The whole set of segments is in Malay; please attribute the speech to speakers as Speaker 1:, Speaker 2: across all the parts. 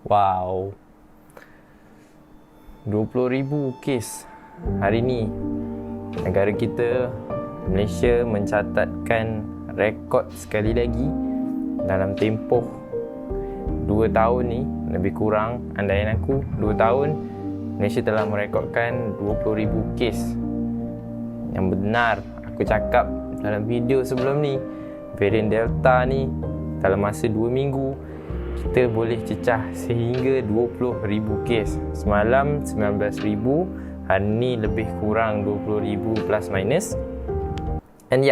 Speaker 1: Wow, 20,000 kes hari ni. Negara kita, Malaysia, mencatatkan rekod sekali lagi dalam tempoh 2 tahun ni, lebih kurang andaian aku 2 tahun, Malaysia telah merekodkan 20,000 kes. Yang benar aku cakap dalam video sebelum ni, varian Delta ni dalam masa 2 minggu kita boleh cecah sehingga 20,000 kes. Semalam 19,000, hari ni lebih kurang 20,000 plus minus. And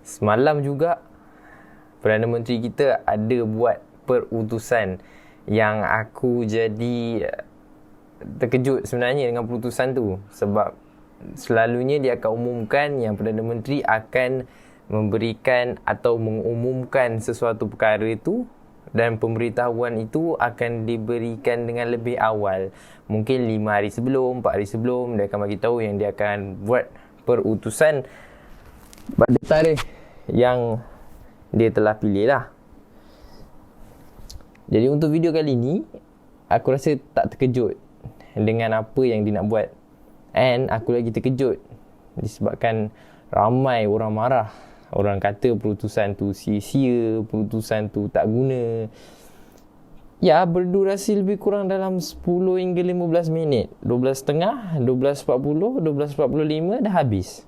Speaker 1: semalam juga Perdana Menteri kita ada buat perutusan yang aku jadi terkejut sebenarnya dengan perutusan tu. Sebab selalunya dia akan umumkan yang Perdana Menteri akan memberikan atau mengumumkan sesuatu perkara itu, dan pemberitahuan itu akan diberikan dengan lebih awal. Mungkin 5 hari sebelum, 4 hari sebelum, dia akan bagi tahu yang dia akan buat perutusan pada tarikh yang dia telah pilih lah. Jadi untuk video kali ni, aku rasa tak terkejut dengan apa yang dia nak buat. And aku lagi terkejut disebabkan ramai orang marah. Orang kata perutusan tu sia-sia, perutusan tu tak guna. Ya, berdurasi lebih kurang dalam 10 hingga 15 minit. 12.30, 12.40, 12.45 dah habis.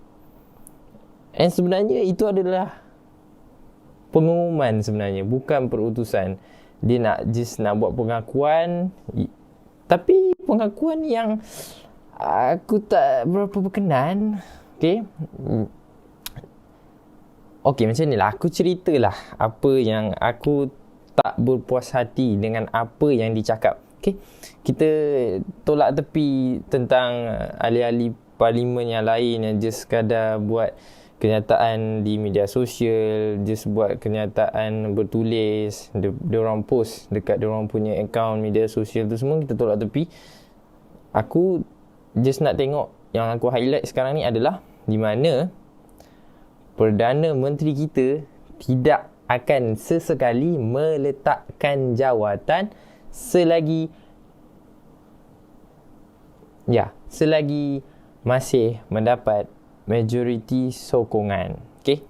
Speaker 1: And sebenarnya itu adalah pengumuman sebenarnya, bukan perutusan. Dia nak buat pengakuan, tapi pengakuan yang aku tak berapa berkenan. Okey, macam ni lah. Aku ceritalah apa yang aku tak berpuas hati dengan apa yang dicakap. Okey, kita tolak tepi tentang ahli-ahli parlimen yang lain yang just sekadar buat kenyataan di media sosial, just buat kenyataan bertulis, dia orang post dekat dia orang punya akaun media sosial tu semua, kita tolak tepi. Aku just nak tengok yang aku highlight sekarang ni adalah di mana Perdana Menteri kita tidak akan sesekali meletakkan jawatan selagi masih mendapat majoriti sokongan. Okay?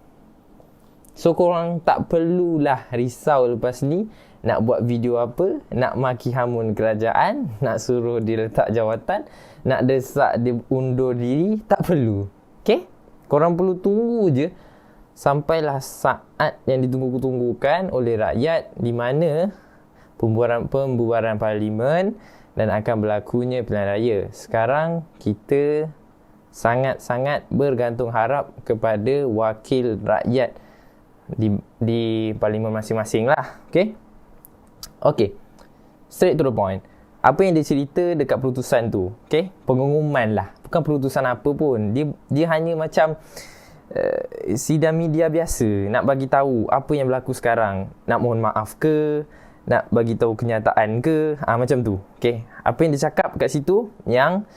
Speaker 1: So korang tak perlulah risau lepas ni nak buat video apa, nak maki hamun kerajaan, nak suruh dia letak jawatan, nak desak dia undur diri, tak perlu. Okay? Korang perlu tunggu je sampailah saat yang ditunggu-tunggukan oleh rakyat, di mana pembubaran parlimen dan akan berlakunya pilihan raya. Sekarang kita sangat-sangat bergantung harap kepada wakil rakyat di parlimen masing-masing lah. Okay, straight to the point. Apa yang dia cerita dekat perutusan tu, pengumuman lah, bukan perutusan apa pun. Dia hanya macam sidang media biasa, nak bagi tahu apa yang berlaku sekarang, nak mohon maaf ke, nak bagi tahu kenyataan ke, macam tu. Apa yang dia cakap kat situ, yang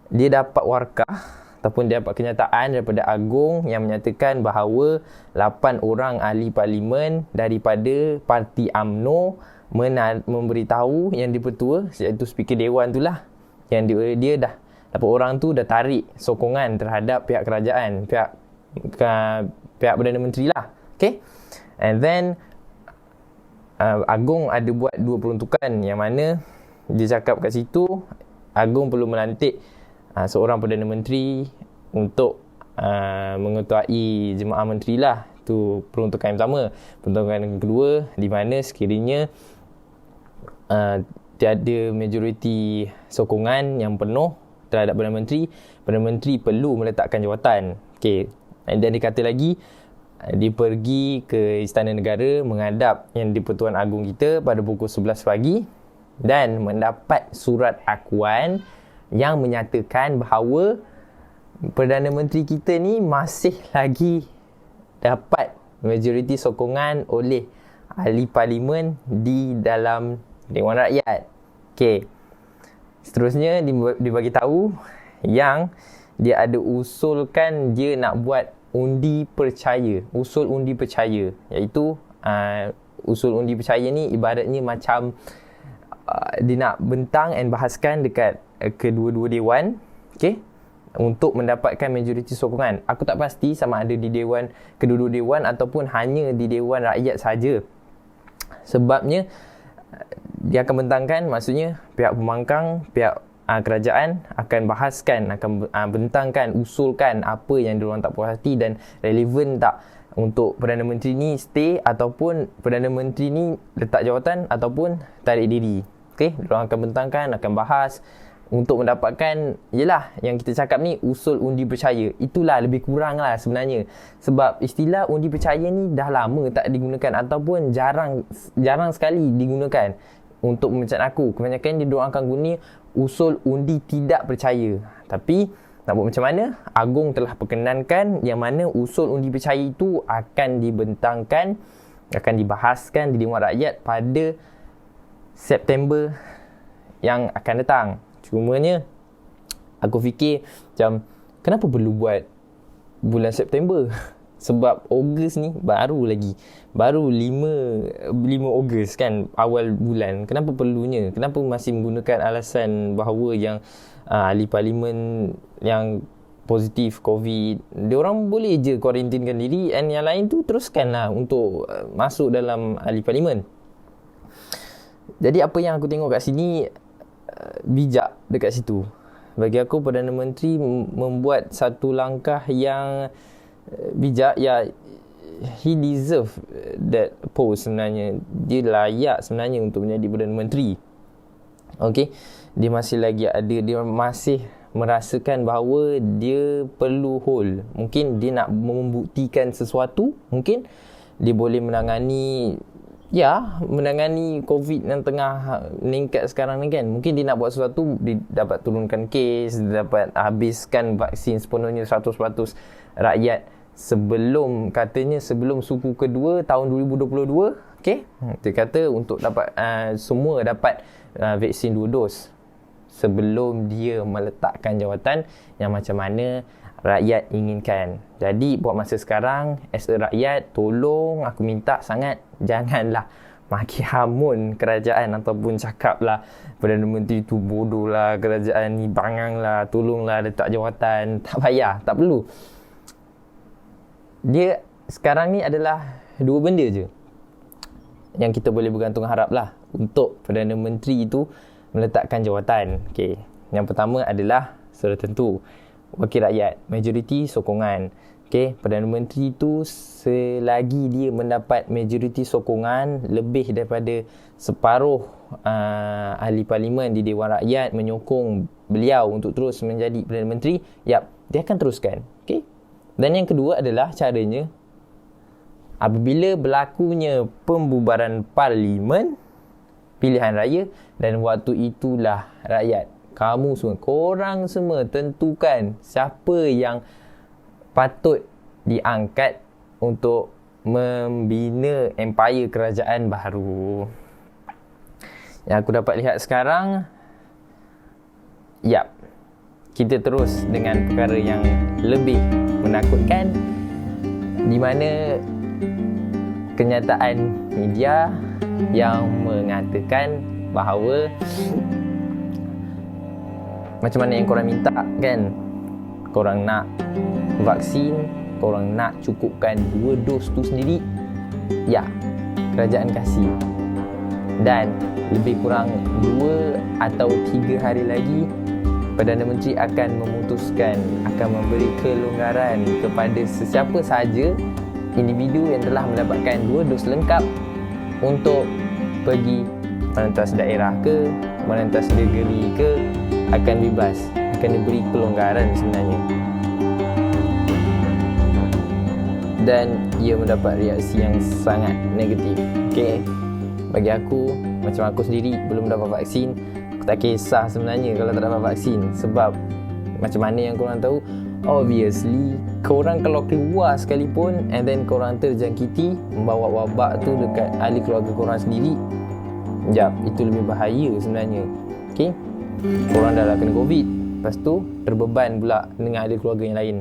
Speaker 1: dia dapat warkah ataupun dia dapat kenyataan daripada Agong yang menyatakan bahawa 8 orang ahli parlimen daripada parti UMNO memberitahu yang dipertua, iaitu Speaker Dewan tu lah, yang dia dah 8 orang tu dah tarik sokongan terhadap pihak kerajaan, pihak Perdana Menteri lah. And then Agong ada buat 2 peruntukan, yang mana dia cakap kat situ Agong perlu melantik seorang Perdana Menteri untuk mengetuai jemaah menteri lah. Tu peruntukan yang pertama. Peruntukan yang kedua, di mana sekiranya tiada majoriti sokongan yang penuh terhadap Perdana Menteri perlu meletakkan jawatan. Dan dia kata lagi, dia pergi ke Istana Negara menghadap yang di-Pertuan Agong kita pada pukul 11 pagi dan mendapat surat akuan yang menyatakan bahawa Perdana Menteri kita ni masih lagi dapat majoriti sokongan oleh ahli parlimen di dalam Dewan Rakyat. Seterusnya dia bagi tahu yang dia ada usulkan dia nak buat undi percaya, usul undi percaya, iaitu usul undi percaya ni ibaratnya macam dia nak bentang and bahaskan dekat kedua-dua dewan, okay, untuk mendapatkan majoriti sokongan. Aku tak pasti sama ada di dewan, kedua-dua dewan ataupun hanya di dewan rakyat saja. Sebabnya dia akan bentangkan, maksudnya pihak pembangkang, pihak kerajaan akan bahaskan, akan bentangkan, usulkan apa yang diorang tak puas hati dan relevan tak untuk Perdana Menteri ni stay ataupun Perdana Menteri ni letak jawatan ataupun tarik diri. Okey, diorang akan bentangkan, akan bahas untuk mendapatkan, yelah yang kita cakap ni, usul undi percaya. Itulah lebih kurang lah sebenarnya. Sebab istilah undi percaya ni dah lama tak digunakan ataupun jarang sekali digunakan untuk memecah aku. Kebanyakan diorang akan guna usul undi tidak percaya. Tapi nak buat macam mana? Agong telah perkenankan yang mana usul undi percaya itu akan dibentangkan, akan dibahaskan di Dewan Rakyat pada September yang akan datang. Cumanya aku fikir macam, kenapa perlu buat bulan September? Sebab Ogos ni baru 5 Ogos kan, awal bulan. Kenapa perlunya? Kenapa masih menggunakan alasan bahawa yang ahli parlimen yang positif COVID, diorang boleh je kuarantinkan diri, and yang lain tu teruskanlah untuk masuk dalam ahli parlimen. Jadi apa yang aku tengok kat sini bijak dekat situ. Bagi aku Perdana Menteri membuat satu langkah yang bijak. Ya, he deserve that post sebenarnya. Dia layak sebenarnya untuk menjadi Perdana Menteri. Okay, dia masih lagi ada, dia masih merasakan bahawa dia perlu hold. Mungkin dia nak membuktikan sesuatu, mungkin dia boleh menangani COVID yang tengah meningkat sekarang ni kan. Mungkin dia nak buat sesuatu, dia dapat turunkan kes, dia dapat habiskan vaksin sepenuhnya 100% rakyat sebelum suku kedua tahun 2022. Okay, dia kata untuk dapat semua dapat vaksin 2 dos sebelum dia meletakkan jawatan yang macam mana rakyat inginkan. Jadi buat masa sekarang, as a rakyat, tolong aku minta sangat, janganlah maki hamun kerajaan ataupun cakaplah Perdana Menteri tu bodoh lah, kerajaan ni bangang lah, tolonglah letak jawatan. Tak payah, tak perlu. Dia sekarang ni adalah 2 benda je yang kita boleh bergantung harap lah untuk Perdana Menteri itu meletakkan jawatan. Okay. Yang pertama adalah sudah tentu wakil rakyat, majoriti sokongan. Okay, Perdana Menteri itu selagi dia mendapat majoriti sokongan lebih daripada separuh ahli parlimen di Dewan Rakyat menyokong beliau untuk terus menjadi Perdana Menteri, dia akan teruskan. Okay. Dan yang kedua adalah caranya, apabila berlakunya pembubaran parlimen pilihan raya, dan waktu itulah rakyat, kamu semua, korang semua tentukan siapa yang patut diangkat untuk membina empire kerajaan baru. Yang aku dapat lihat sekarang, kita terus dengan perkara yang lebih menakutkan, di mana kenyataan media yang mengatakan bahawa macam mana yang korang minta kan, korang nak vaksin, korang nak cukupkan 2 dos tu sendiri, kerajaan kasih. Dan lebih kurang 2 atau 3 hari lagi, Perdana Menteri akan memutuskan, akan memberi kelonggaran kepada sesiapa sahaja individu yang telah mendapatkan 2 dos lengkap untuk pergi merentas daerah ke, merentas negeri ke, akan bebas, akan diberi kelonggaran sebenarnya. Dan ia mendapat reaksi yang sangat negatif. Okay, bagi aku, macam aku sendiri belum dapat vaksin, aku tak kisah sebenarnya kalau tak dapat vaksin. Sebab macam mana yang korang tahu, obviously korang kalau keluar sekalipun and then korang terjangkiti, membawa wabak tu dekat ahli keluarga korang sendiri, itu lebih bahaya sebenarnya. Okay, korang dah kena COVID, lepas tu terbeban pula dengan ahli keluarga yang lain.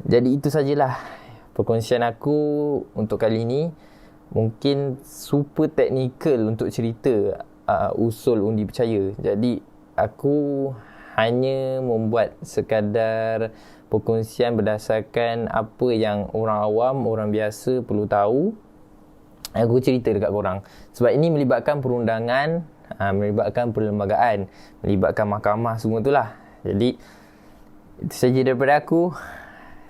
Speaker 1: Jadi itu sajalah perkongsian aku untuk kali ini. mungkin super teknikal untuk cerita usul undi percaya. Jadi aku hanya membuat sekadar perkongsian berdasarkan apa yang orang awam, orang biasa perlu tahu. Aku cerita dekat korang. Sebab ini melibatkan perundangan, melibatkan perlembagaan, melibatkan mahkamah, semua tu lah. Jadi itu saja daripada aku.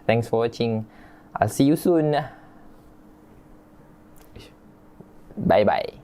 Speaker 1: Thanks for watching. I'll see you soon. Bye bye.